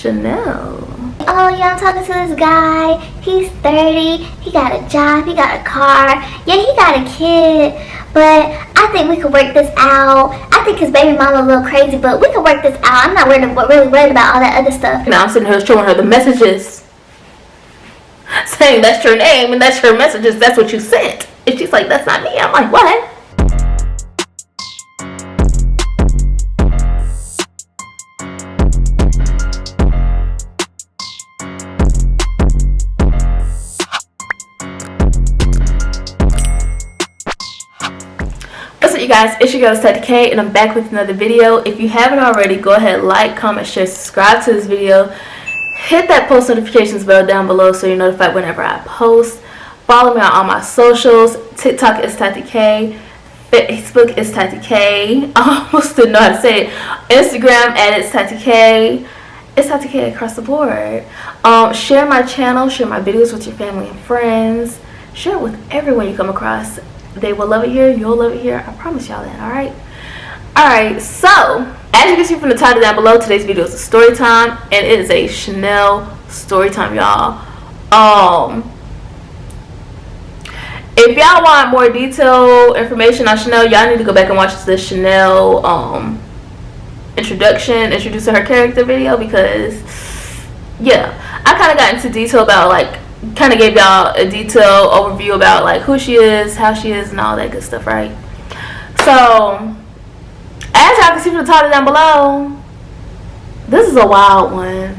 Chanel. Oh yeah, I'm talking to this guy. He's 30. He got a job. He got a car. Yeah, he got a kid. But I think we could work this out. I think his baby mama a little crazy, but we could work this out. I'm not really worried about all that other stuff. Now I'm sitting here showing her the messages, saying that's your name and that's your messages. That's what you sent. And she's like, that's not me. I'm like, what? What's up, you guys? It's your girl ItsTatyK, and I'm back with another video. If you haven't already, go ahead, like, comment, share, subscribe to this video. Hit that post notifications bell down below so you're notified whenever I post. Follow me on all my socials. TikTok ItsTatyK, Facebook ItsTatyK. I almost didn't know how to say it. Instagram at ItsTatyK. ItsTatyK across the board. Share my channel, share my videos with your family and friends. Share it with everyone you come across. They will love it here, you'll love it here. I promise y'all that. Alright, so as you can see from the title down below, today's video is a story time, and it is a Chanel story time, y'all. If y'all want more detailed information on Chanel, y'all need to go back and watch the Chanel introducing her character video, because yeah, I kind of got into detail about kind of gave y'all a detailed overview about who she is, how she is, and all that good stuff, right? So as y'all can see from the title down below, this is a wild one.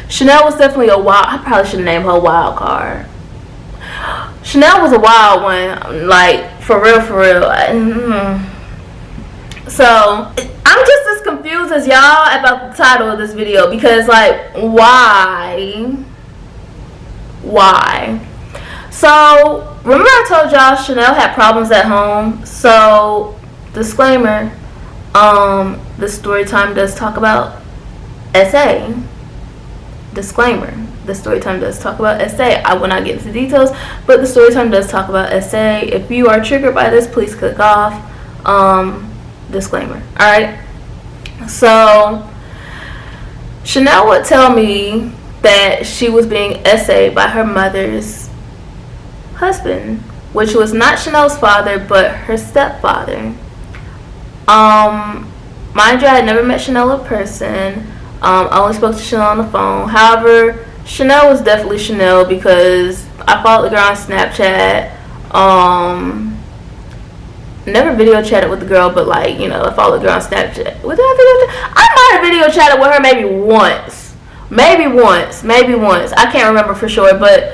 Chanel was definitely a wild, I probably should name her wild card. Chanel was a wild one, for real. So I'm just as confused as y'all about the title of this video, because why? So remember I told y'all Chanel had problems at home. So disclaimer, the story time does talk about SA. Disclaimer, the story time does talk about SA. I will not get into details, but the story time does talk about SA. If you are triggered by this, please click off. Disclaimer. Alright, so Chanel would tell me that she was being essayed by her mother's husband, which was not Chanel's father, but her stepfather. Mind you, I had never met Chanel in person. I only spoke to Chanel on the phone. However, Chanel was definitely Chanel, because I followed the girl on Snapchat. Never video chatted with the girl, but I followed the girl on Snapchat. I might have video chatted with her maybe once. Maybe once. I can't remember for sure, but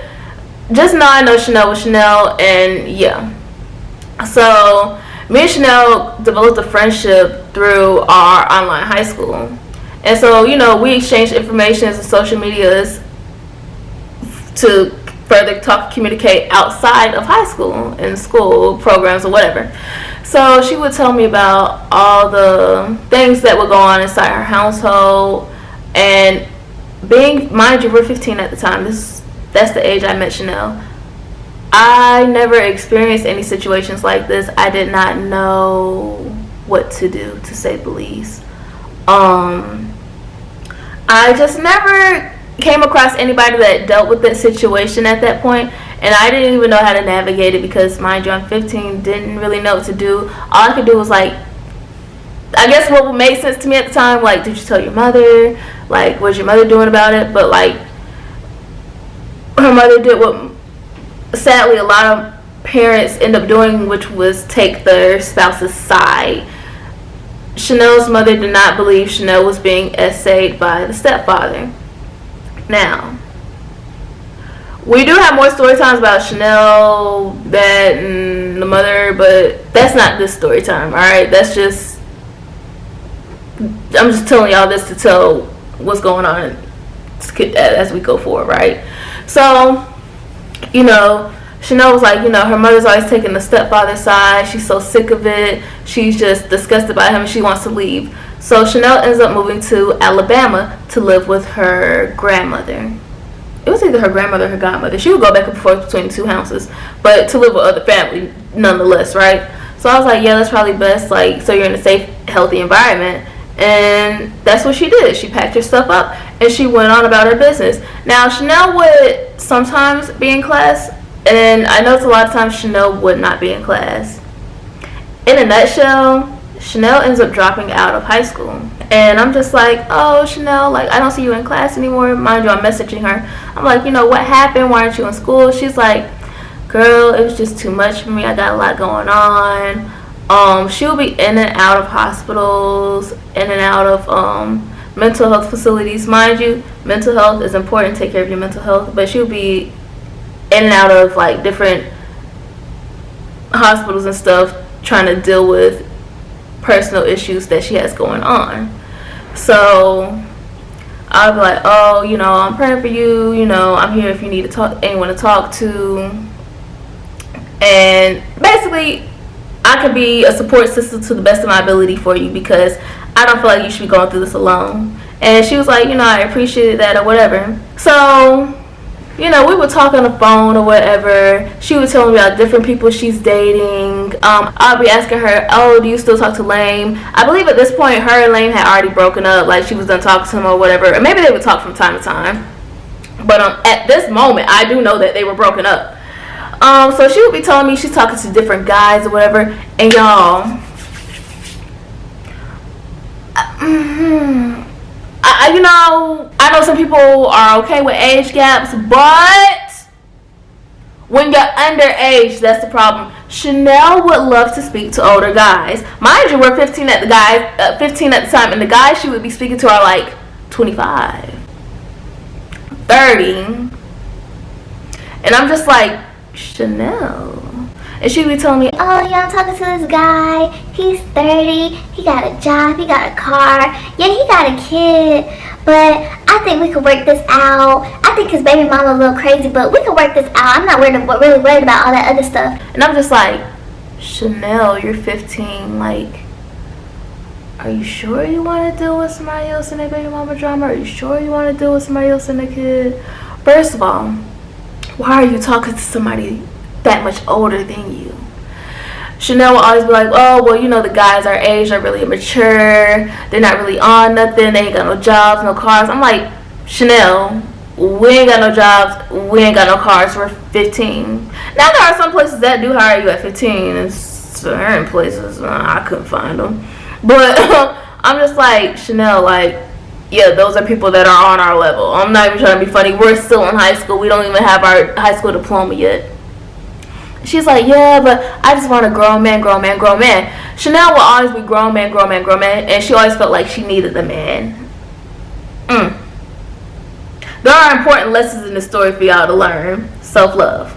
just know I know Chanel was Chanel, and yeah. So me and Chanel developed a friendship through our online high school, and so we exchanged information and social medias to further communicate outside of high school and school programs or whatever. So she would tell me about all the things that would go on inside her household, and mind you, we're 15 at the time. That's the age I met Chanel. I never experienced any situations like this. I did not know what to do, to say the least. I just never came across anybody that dealt with that situation at that point, and I didn't even know how to navigate it, because mind you, I'm 15, didn't really know what to do. All I could do was I guess what made sense to me at the time, did you tell your mother? What's your mother doing about it? But her mother did what sadly a lot of parents end up doing, which was take their spouse's side. Chanel's mother did not believe Chanel was being essayed by the stepfather. Now, we do have more story times about Chanel, that, and the mother, but that's not this story time, alright? That's just, I'm just telling y'all this to tell what's going on as we go forward, right? So, Chanel was her mother's always taking the stepfather's side. She's so sick of it. She's just disgusted by him, and she wants to leave. So Chanel ends up moving to Alabama to live with her grandmother. It was either her grandmother or her godmother. She would go back and forth between the two houses, but to live with other family nonetheless, right? So I was like, yeah, that's probably best, so you're in a safe, healthy environment. And that's what she did. She packed her stuff up and she went on about her business. Now, Chanel would sometimes be in class, and I know it's a lot of times Chanel would not be in class. In a nutshell, Chanel ends up dropping out of high school. And I'm just like, oh, Chanel, like, I don't see you in class anymore. Mind you, I'm messaging her. I'm like, you know, what happened? Why aren't you in school? She's like, girl, it was just too much for me. I got a lot going on. She'll be in and out of hospitals, in and out of mental health facilities. Mind you, mental health is important. Take care of your mental health. But she'll be in and out of, like, different hospitals and stuff, trying to deal with personal issues that she has going on. So I'll be like, oh, you know, I'm praying for you, you know, I'm here if you need to talk, anyone to talk to. And basically, I can be a support system to the best of my ability for you, because I don't feel like you should be going through this alone. And she was like, you know, I appreciated that or whatever. So, you know, we would talk on the phone or whatever. She would tell me about different people she's dating. I'll be asking her, oh, do you still talk to Lame? I believe at this point her and Lame had already broken up. Like, she was done talking to him or whatever. Or maybe they would talk from time to time. But at this moment, I do know that they were broken up. So she would be telling me she's talking to different guys or whatever. And y'all, you know, I know some people are okay with age gaps, but when you're underage, that's the problem. Chanel would love to speak to older guys. Mind you, we're 15 at the time, and the guys she would be speaking to are like 25, 30. And I'm just like, Chanel. And she would be telling me, oh yeah, I'm talking to this guy, he's 30, he got a job, he got a car, yeah, he got a kid, but I think we could work this out. I think his baby mama a little crazy, but we could work this out. I'm not really worried about all that other stuff. And I'm just like, Chanel, you're 15, like, are you sure you want to deal with somebody else in their baby mama drama? Are you sure you want to deal with somebody else in their kid? First of all, why are you talking to somebody that much older than you? Chanel will always be like, oh, well, you know, the guys our age are really immature. They're not really on nothing. They ain't got no jobs, no cars. I'm like, Chanel, we ain't got no jobs. We ain't got no cars. We're 15. Now, there are some places that do hire you at 15. And certain places, I couldn't find them. But I'm just like, Chanel, like, yeah, those are people that are on our level. I'm not even trying to be funny. We're still in high school. We don't even have our high school diploma yet. She's like, yeah, but I just want a grown man, grown man, grown man. Chanel will always be grown man, grown man, grown man. And she always felt like she needed a man. There are important lessons in this story for y'all to learn. Self-love.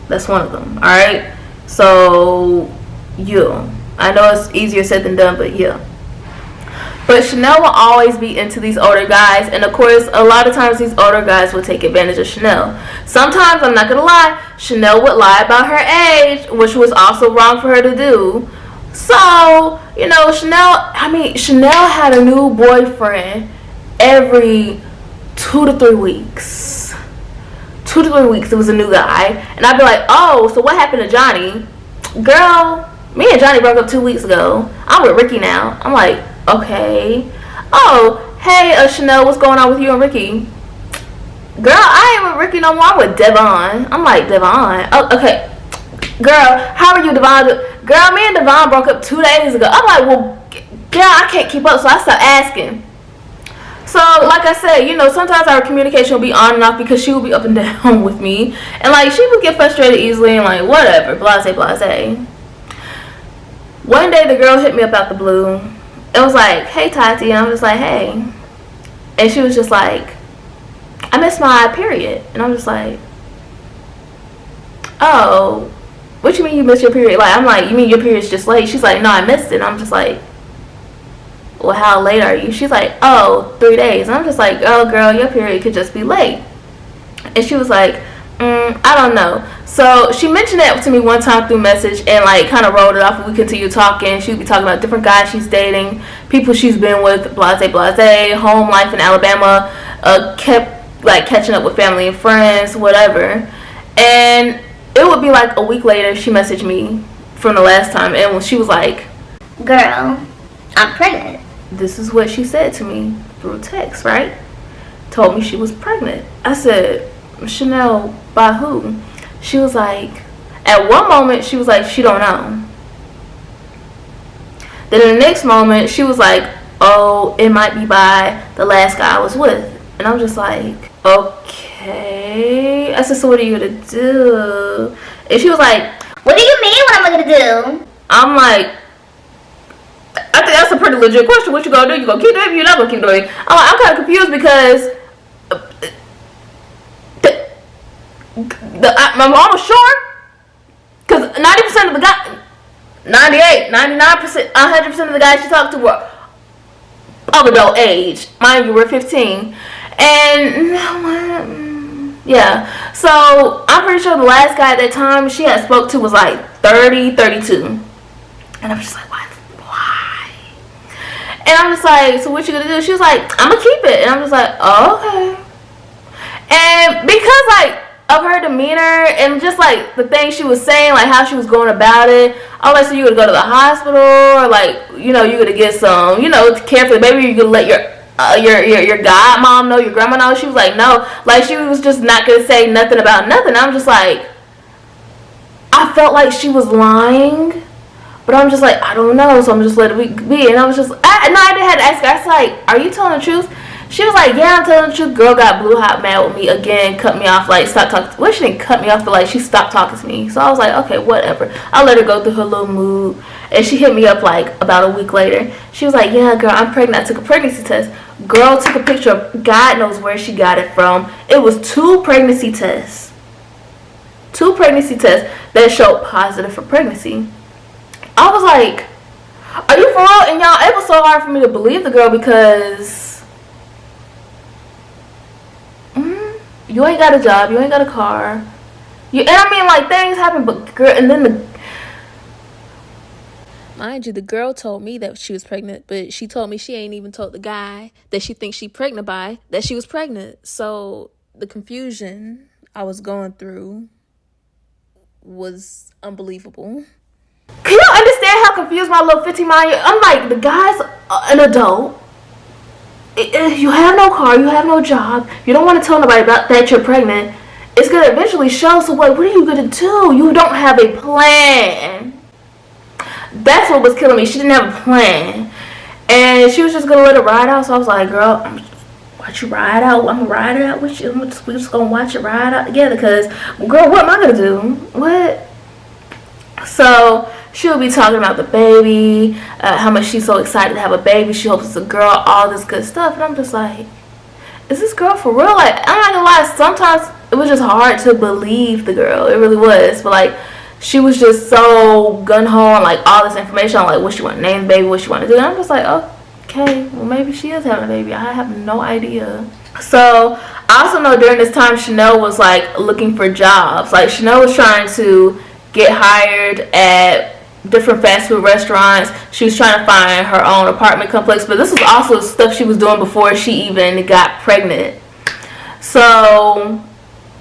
That's one of them. Alright? So, yeah. I know it's easier said than done, but yeah. But Chanel will always be into these older guys. And of course, a lot of times these older guys will take advantage of Chanel. Sometimes, I'm not going to lie, Chanel would lie about her age, which was also wrong for her to do. So, you know, Chanel had a new boyfriend every 2 to 3 weeks. 2 to 3 weeks, it was a new guy. And I'd be like, oh, so what happened to Johnny? Girl, me and Johnny broke up 2 weeks ago. I'm with Ricky now. I'm like, okay. Oh, hey, Chanel, what's going on with you and Ricky? Girl, I ain't with Ricky no more. I'm with Devon. I'm like, Devon? Oh, okay. Girl, how are you, Devon? Girl, me and Devon broke up 2 days ago. I'm like, well, girl, I can't keep up, so I stopped asking. So, like I said, you know, sometimes our communication will be on and off because she will be up and down with me. And, like, she would get frustrated easily and, like, whatever, blase, blase. One day, the girl hit me up out the blue. It was like, hey, Tati. And I'm just like, hey. And she was just like, I missed my period. And I'm just like, oh, what you mean you missed your period? Like, I'm like, you mean your period's just late? She's like, no, I missed it. And I'm just like, well, how late are you? She's like, oh, 3 days. And I'm just like, oh, girl, your period could just be late. And she was like, I don't know. So she mentioned that to me one time through message and, like, kind of rolled it off and we continued talking. She would be talking about different guys she's dating, people she's been with, blase, blase, home life in Alabama, kept, like, catching up with family and friends, whatever. And it would be, like, a week later, she messaged me from the last time and she was like, girl, I'm pregnant. this is what she said to me through text, right? Told me she was pregnant. I said, Chanel, by who? She was like, at one moment, she was like, she don't know. Then in the next moment, she was like, oh, it might be by the last guy I was with. And I'm just like, okay. I said, so what are you gonna do? And she was like, what do you mean what am I gonna do? I'm like, I think that's a pretty legit question. What you gonna do? You gonna keep doing it? You're not gonna keep doing it. I'm kind of confused because I'm almost sure. Because 90% of the guys, 98, 99%, 100% of the guys she talked to were of adult age. Mind you, we're 15. And yeah. So I'm pretty sure the last guy at that time she had spoke to was like 30, 32. And I'm just like, why? And I'm just like, so what you gonna do? She was like, I'm gonna keep it. And I'm just like, oh, okay. And because like of her demeanor and just like the things she was saying, like how she was going about it, I was like, so you gonna go to the hospital, or like, you know, you gonna get some, you know, care for the baby, you gonna let your godmom know, your grandma know? She was like, no. Like she was just not gonna say nothing about nothing. I'm just like, I felt like she was lying. But I'm just like, I don't know, so I'm just letting it be. And I was just, I had to ask her. I was like, are you telling the truth? She was like, yeah, I'm telling the truth. Girl got blue hot mad with me again, cut me off, like, stopped talking. Well, she didn't cut me off, but, like, she stopped talking to me. So I was like, okay, whatever. I'll let her go through her little mood. And she hit me up, like, about a week later. She was like, yeah, girl, I'm pregnant. I took a pregnancy test. Girl took a picture of, God knows where she got it from. It was 2 pregnancy tests. 2 pregnancy tests that showed positive for pregnancy. I was like, are you for real? And y'all, it was so hard for me to believe the girl because you ain't got a job, you ain't got a car. And I mean, like, things happen, but girl, and then mind you, the girl told me that she was pregnant, but she told me she ain't even told the guy that she thinks she pregnant by that she was pregnant. So the confusion I was going through was unbelievable. Can you understand how confused my little 15-year-old? I'm like, the guy's an adult. You have no car. You have no job. You don't want to tell nobody about that you're pregnant. It's going to eventually show. So what are you going to do? You don't have a plan. That's what was killing me. She didn't have a plan. And she was just going to let it ride out. So I was like, girl, I'm just watch you ride out. I'm going to ride it out with you. We're just going to watch it ride out together. Because, girl, what am I going to do? What? So she'll be talking about the baby, how much she's so excited to have a baby. She hopes it's a girl, all this good stuff. And I'm just like, is this girl for real? Like, I'm not gonna lie, sometimes it was just hard to believe the girl. It really was. But like, she was just so gun-ho on like all this information on like what she want to name the baby, what she want to do. And I'm just like, okay, well maybe she is having a baby. I have no idea. So I also know during this time Chanel was like looking for jobs. Like Chanel was trying to get hired at different fast food restaurants. She was trying to find her own apartment complex, but this was also stuff she was doing before she even got pregnant. So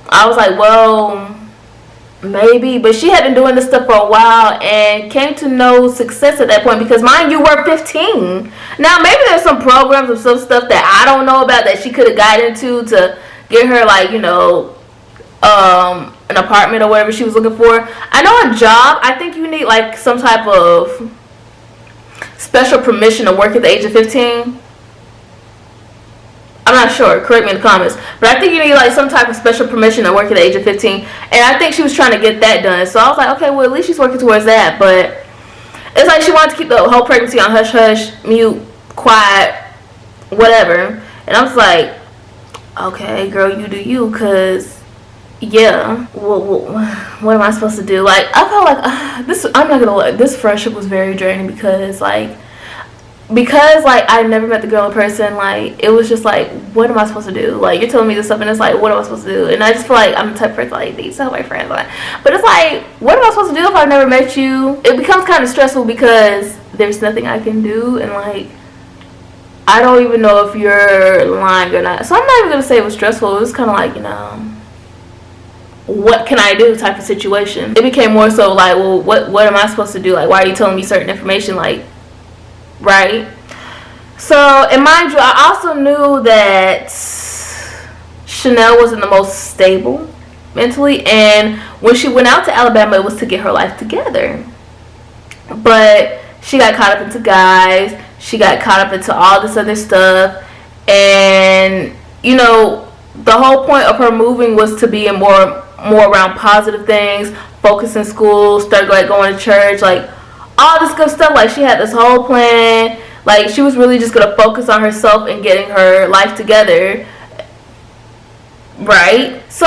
I was like, well, maybe, but she had been doing this stuff for a while and came to no success at that point because, mind you, we're 15. Now maybe there's some programs or some stuff that I don't know about that she could have got into to get her, like, you know, an apartment or whatever she was looking for. I know a job, I think you need like some type of special permission to work at the age of 15. I'm not sure, correct me in the comments, but I think you need like some type of special permission to work at the age of 15, and I think she was trying to get that done. So I was like, okay, well at least she's working towards that. But it's like she wanted to keep the whole pregnancy on hush hush, mute, quiet, whatever. And I was like, okay girl, you do you, because yeah, what am I supposed to do? Like, I felt like this, I'm not gonna lie, this friendship was very draining because I never met the girl in person. Like, it was just like, what am I supposed to do? Like, you're telling me this stuff and it's like, what am I supposed to do? And I just feel like I'm the type of person like these, tell my friends, like, but it's like, what am I supposed to do if I've never met you? It becomes kind of stressful because there's nothing I can do, and like, I don't even know if you're lying or not. So I'm not even gonna say it was stressful. It was kind of like, you know, what can I do type of situation. It became more so like, well, what am I supposed to do? Like, why are you telling me certain information? Like, right? So, and mind you, I also knew that Chanel wasn't the most stable mentally, and when she went out to Alabama, it was to get her life together. But she got caught up into guys, she got caught up into all this other stuff, and you know, the whole point of her moving was to be in more around positive things, focus in school, start going to church, like all this good stuff. Like she had this whole plan, like she was really just gonna focus on herself and getting her life together, right? So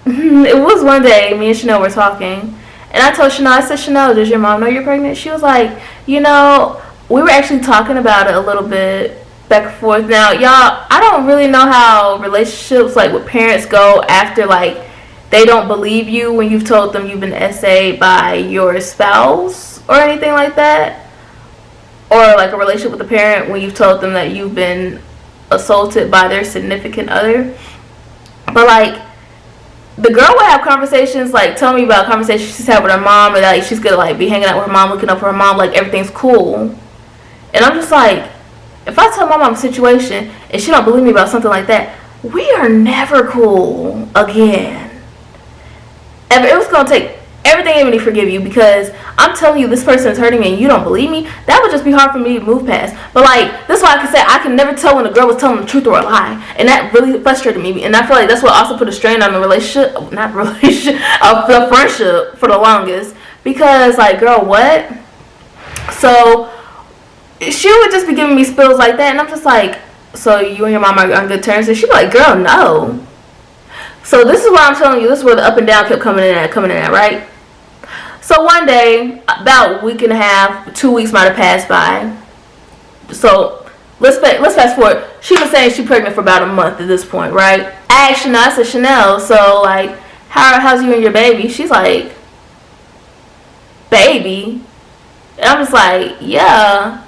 it was one day, me and Chanel were talking, and I told Chanel, I said, Chanel, does your mom know you're pregnant? She was like, you know, we were actually talking about it a little bit back and forth. Now, y'all, I don't really know how relationships like with parents go after like they don't believe you when you've told them you've been SA'd by your spouse or anything like that, or like a relationship with a parent when you've told them that you've been assaulted by their significant other. But like the girl would have conversations, like tell me about conversations she's had with her mom, or that like, she's gonna like be hanging out with her mom, looking up for her mom, like everything's cool. And I'm just like, if I tell my mom a situation and she don't believe me about something like that, we are never cool again. And it was gonna take everything in me to forgive you, because I'm telling you this person is hurting me and you don't believe me. That would just be hard for me to move past. But like, this is why I can say I can never tell when a girl was telling the truth or a lie, and that really frustrated me. And I feel like that's what also put a strain on the relationship, not relationship, the friendship for the longest. Because like, girl, what? So she would just be giving me spills like that, and I'm just like, so you and your mom are on good terms? And she'd be like, girl, no. So this is why I'm telling you, this is where the up and down kept coming in at, right? So one day, about a week and a half, 2 weeks might have passed by. So let's fast forward. She was saying she's pregnant for about a month at this point, right? I asked Chanel, I said, Chanel, so like, how's you and your baby? She's like, baby? And I'm just like, yeah.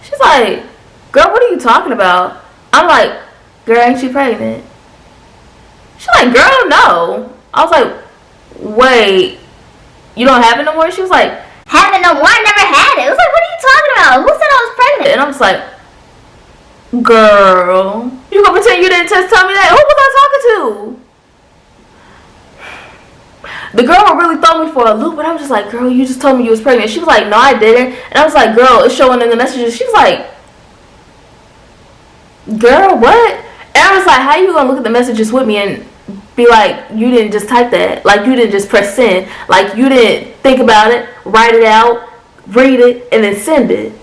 She's like, girl, what are you talking about? I'm like, girl, ain't she pregnant? She's like, girl, no. I was like, wait, you don't have it no more? She was like, have it no more? I never had it. I was like, what are you talking about? Who said I was pregnant? and I'm just like, girl, you gonna pretend you didn't just tell me that? Who was I talking to? The girl would really throw me for a loop, but I was just like, girl, you just told me you was pregnant. She was like, no, I didn't. And I was like, girl, it's showing in the messages. She was like, girl, what? And I was like, how you gonna look at the messages with me and be like, you didn't just type that, like you didn't just press send, like you didn't think about it, write it out, read it, and then send it?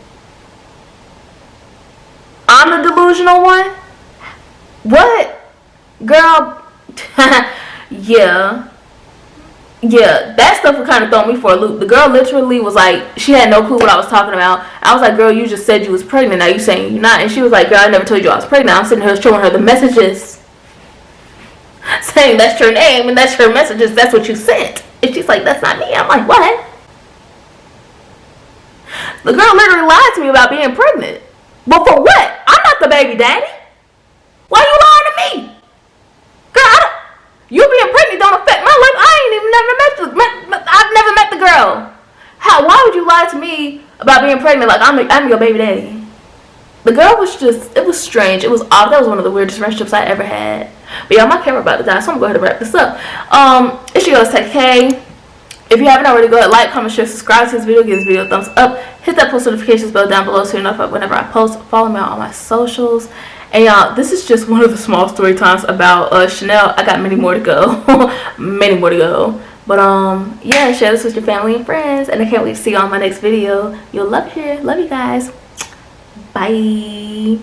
I'm the delusional one? What? Girl, yeah, that stuff would kind of throw me for a loop. The girl literally was like, she had no clue what I was talking about. I was like, girl, you just said you was pregnant, now you saying you're not. And she was like, girl, I never told you I was pregnant. I'm sitting here showing her the messages saying that's your name and that's your messages, that's what you sent. And she's like, that's not me. I'm like, what? The girl literally lied to me about being pregnant. But for what? I'm not the baby daddy. Why you lying to me? Girl, you being pregnant don't affect my life. I've never met the girl. Why would you lie to me about being pregnant like I'm your baby daddy? The girl was just, it was strange. It was odd. That was one of the weirdest relationships I ever had. But y'all, my camera about to die, so I'm going to go ahead and wrap this up. It's your girl, ItsTatyK. If you haven't already, go ahead, like, comment, share, subscribe to this video, give this video a thumbs up, hit that post notifications bell down below so you're notified whenever I post. Follow me on all my socials. And y'all, this is just one of the small story times about Chanel. I got many more to go. Many more to go. But yeah, share this with your family and friends, and I can't wait to see you on my next video. You'll love it here. Love you guys. Bye.